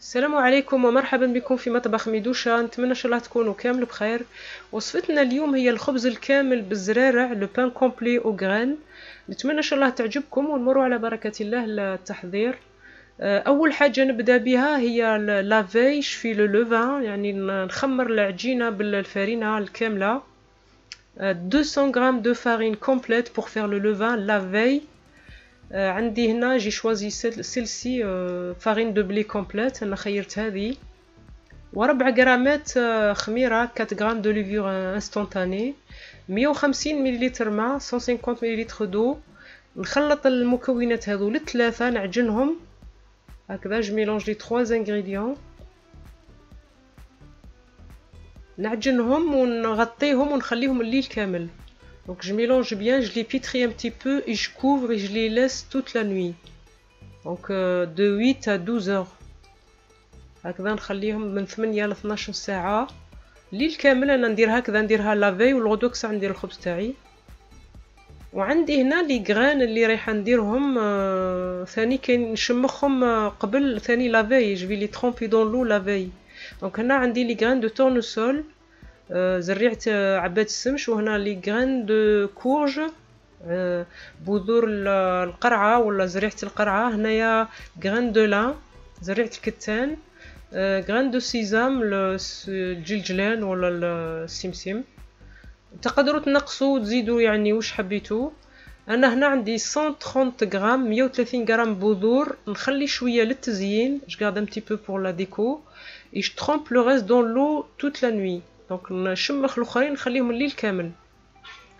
السلام عليكم ومرحبا بكم في مطبخ ميدوشا. نتمنى ان شاء الله تكونوا كامل بخير. وصفتنا اليوم هي الخبز الكامل بالزرارع، لو بان كومبلي او غران. نتمنى ان شاء الله تعجبكم ونمروا على بركة الله التحضير. اول حاجه نبدا بها هي لافي في لو لوفان، يعني نخمر العجينه بالفارينه الكامله. 200 غرام دو فارين كومبليت بور فير لو لوفان لافي. عندي هنا جي شوازي سيلسي فارين دو بلي كومبليت، انا خيرت هذه. وربع غرامات خميره 4 غرام دو ليفور انستونتاني، 150 مليلتر ماء، 150 مليلتر دو. نخلط المكونات هذو للثلاثه، نعجنهم هكذا. جو ميلونج لي 3 انغريديون، نعجنهم ونغطيهم ونخليهم الليل كامل. Donc je mélange bien, je les pétris un petit peu et je couvre et je les laisse toute la nuit. Donc de 8 à 12 heures. هكذا نخليهم من 8 ل 12 ساعة الليل كامل. انا ندير هكذا، نديرها لافي والغدوك ساعة ندير الخبز تاعي. وعندي هنا لي غران اللي رايحه نديرهم ثاني كاين نشمخهم قبل ثاني لافي. جو في لي ترومبي دون لو لافي. دونك هنا عندي لي غران دو تورنسول، زريعة عباد السمش، وهنا لي غران دو كورج، بذور القرعة ولا زريعة القرعة. هنايا غران دو لان، زريعة الكتان، غران دو سيزام، الجلجلان ولا السمسم. تقدروا تنقصوا وتزيدوا يعني واش حبيتوا. انا هنا عندي 130 غرام، 130 غرام بذور. نخلي شويه للتزيين، je garde un petit peu pour la déco et je trempe le reste dans l'eau toute la nuit. دونك نشمخ الاخرين نخليهم الليل كامل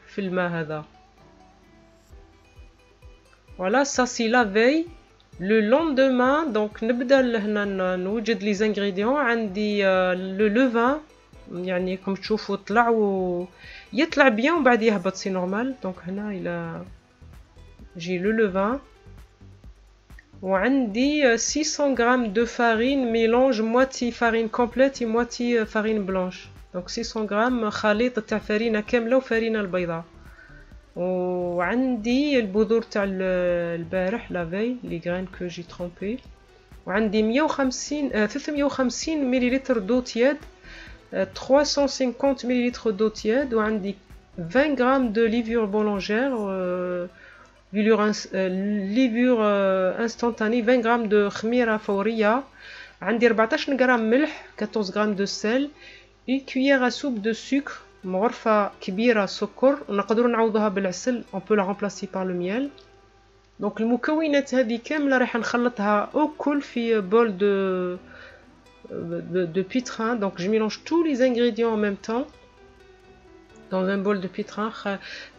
في الماء هذا. فوالا سا سي لا في. لو لوندومان دونك نبدا هنا نوجد لي زانغريديون. عندي لو لوفان، يعني كم تشوفوا طلع يطلع بيان وبعد يهبط، سي نورمال. دونك هنا الى جي لو لوفان. وعندي 600 غرام دو فارين ميلونج، مواتي فارين كومبليت مواتي فارين بلانش. دونك 600 غرام خليط تاع فرينه كامله وفرينه البيضاء. وعندي البذور تاع البارح لافي، لي غران كو جي ترومبي. وعندي 350 مليلتر دو تياد، 350 مليلتر دو تياد. وعندي 20 غرام دو ليفور بولونجير، ليفور انستونتاني، 20 غرام دو خميره فوريه. عندي 14 غرام ملح، 14 غرام دو سيل، اي كويير سوب دو سكر، مغرفه كبيره سكر. نقدروا نعوضوها بالعسل، اون بو لا رامبلاسي بار لو ميل. دونك المكونات هذه كامله راح نخلطها او كل في بول de pétrin. Donc je mélange tous les ingrédients en même temps dans un bol de pétrin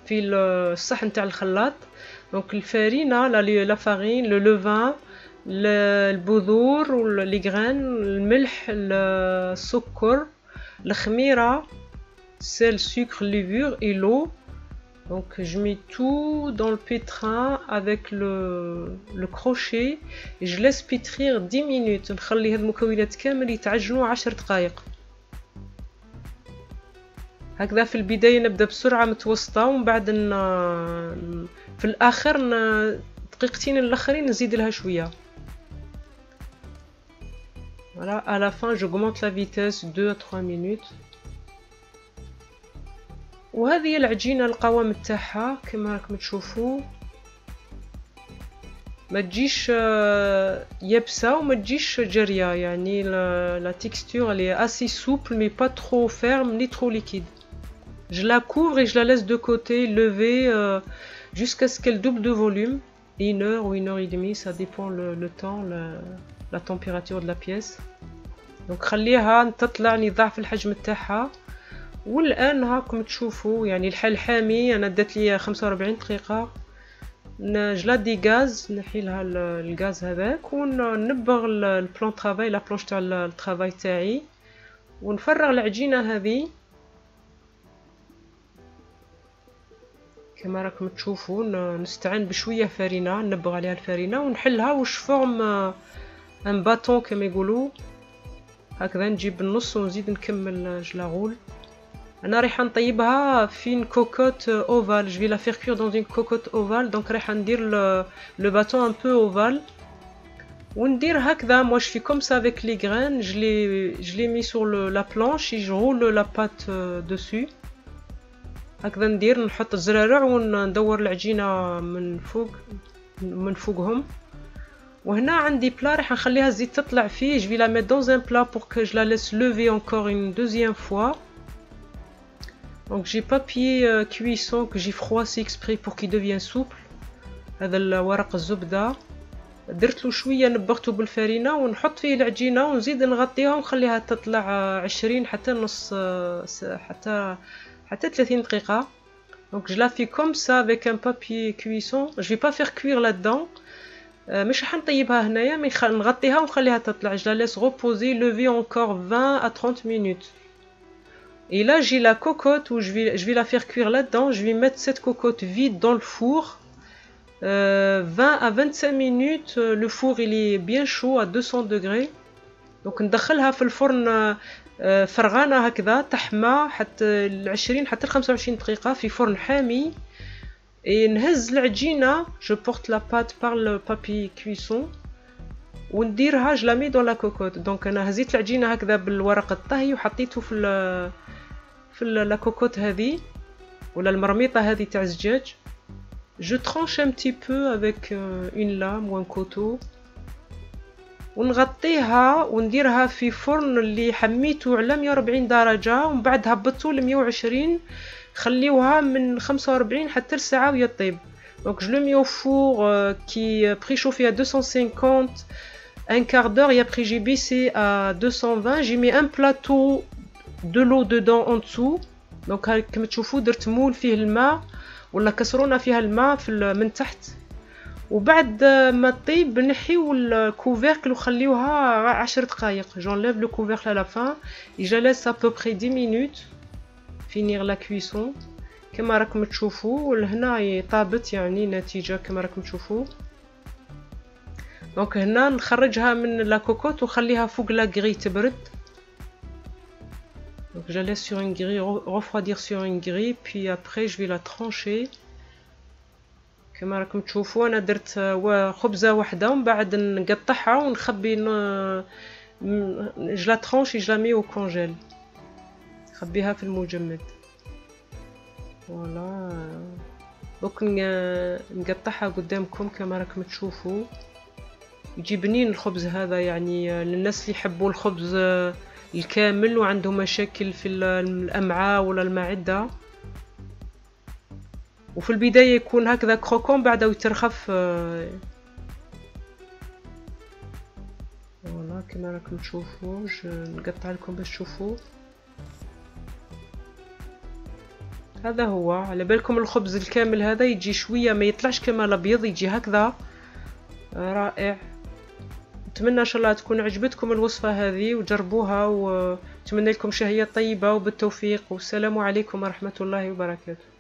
في الصحن تاع الخلاط. دونك الفارينه، لا فارين، لو لوفان، البذور واللي غران، الملح، السكر، الخميره، sel, sucre, levure et l'eau. Donc je mets tout dans le pétrin avec le crochet et je laisse pétrir 10 minutes. نخلي هاد المكونات كامل يتعجنوا 10 دقائق. هكذا في البداية نبدأ بسرعة متوسطة، ومن بعد في الآخر دقيقتين الآخرين نزيد لها شوية. Voilà, à la fin j'augmente la vitesse 2 à 3 minutes. وهذه العجينة القوام تاعها كما راكم تشوفوا، ما تجيش يابسه وما تجيش جاريه، يعني لا تيكستور elle est assez souple mais pas trop ferme ni trop liquide. Je la couvre et je la laisse de côté lever jusqu'à ce qu'elle double de volume, 1 heure ou 1 heure et demie, ça dépend le temps, la température de la pièce. donc خليها تطلع نضاعف الحجم تاعها. والان هاكم تشوفوا يعني الحال حامي. انا دات لي 45 دقيقه. نجلا دي غاز، نحي لها الغاز هذاك ونبغ البلان طرافاي، لا بلونش تاع الطرافاي تاعي، ونفرغ العجينه هذه كما راكم تشوفوا. نستعين بشويه فرينه، نبغ عليها الفرينه ونحلها واش فورم ان باطون كما يقولوا. هكذا نجيب النص ونزيد نكمل جلاغول. انا رايحه نطيبها في une cocotte ovale. je vais la faire cuire dans une cocotte ovale. donc رايحه ندير le bâton un peu ovale. وندير هكذا. moi je fais comme ça avec les graines. je les mets sur la planche et je roule la pâte dessus. هكذا ندير، نحط الزرارع وندور العجينه من فوقهم. وهنا عندي بلا راح نخليها الزيت تطلع فيه. je vais la mettre dans un plat pour que je la laisse lever encore une deuxième fois. donc j'ai papier cuisson que j'ai froissé exprès pour qu'il devienne souple. هذا الورق الزبده درت له شويه، نبغته بالفرينه ونحط فيه العجينه ونزيد نغطيها ونخليها تطلع 20 حتى نص حتى 30 دقيقه. donc je la fais comme ça avec un papier cuisson. je vais pas faire cuire là-dedans. مش راح نطيبها هنايا، مي نغطيها ونخليها تطلع. je la laisse reposer, lever encore 20 à 30 minutes. et là j'ai la cocotte où je vais la faire cuire là-dedans. je vais mettre cette cocotte vide dans le four. 20 à 25 minutes. le four il est bien chaud à 200 degrés. donc ندخلها في الفرن فرغانة هكذا تحمى حتى 20 حتى 25 دقيقة في فرن حامي. نهز العجينة. je porte la pâte par le papier cuisson ونديرها je la mets dans la cocotte. donc أنا هزيت العجينة هكذا بالورق الطهي وحطيته في la cocotte هذه ولا المرميطة هذه تاع الزجاج. je tranche un petit peu avec une lame ou un couteau ونغطيها ونديرها في فرن اللي حميته على 140 درجة ومن بعد هبطته ل 120. خليوها من 45 حتى لساعة ويطيب. donc je le mets au four qui est préchauffé à 250 un quart d'heure et après j'ai baissé à 220. j'ai mis un plateau de l'eau dedans en dessous. donc كما تشوفوا درت مول فيه الماء ولا كسرونه فيها الماء من تحت. وبعد ما تطيب نحيو الكوفيركل وخليوها 10 دقائق. j'enlève le couvercle à la fin et je laisse à peu près 10 minutes finir la cuisson كما راكم تشوفوا. ولهنا طابت يعني نتيجة كما راكم تشوفوا. دونك هنا نخرجها من لا كوكوت وخليها فوق لا غري تبرد. donc je laisse sur une grille, refroidir sur une grille puis après je vais la trancher كما راكم تشوفوا. انا درت خبزه واحده ومن بعد نقطعها ونخبي je la tranche et je la mets au congèle. نخبيها في المجمد. فوالا دوك نقطعها قدامكم كما راكم تشوفوا. يجي بنين الخبز هذا يعني للناس اللي يحبوا الخبز الكامل وعندهم مشاكل في الامعاء ولا المعده. وفي البداية يكون هكذا كروكون بعده يترخف. فوالا كما راكم تشوفوا. نقطع لكم باش تشوفوا. هذا هو. على بالكم الخبز الكامل هذا يجي شوية ما يطلعش كما الابيض، يجي هكذا رائع. نتمنى ان شاء الله تكون عجبتكم الوصفة هذه وجربوها، ونتمنى لكم شهية طيبة وبالتوفيق، والسلام عليكم ورحمة الله وبركاته.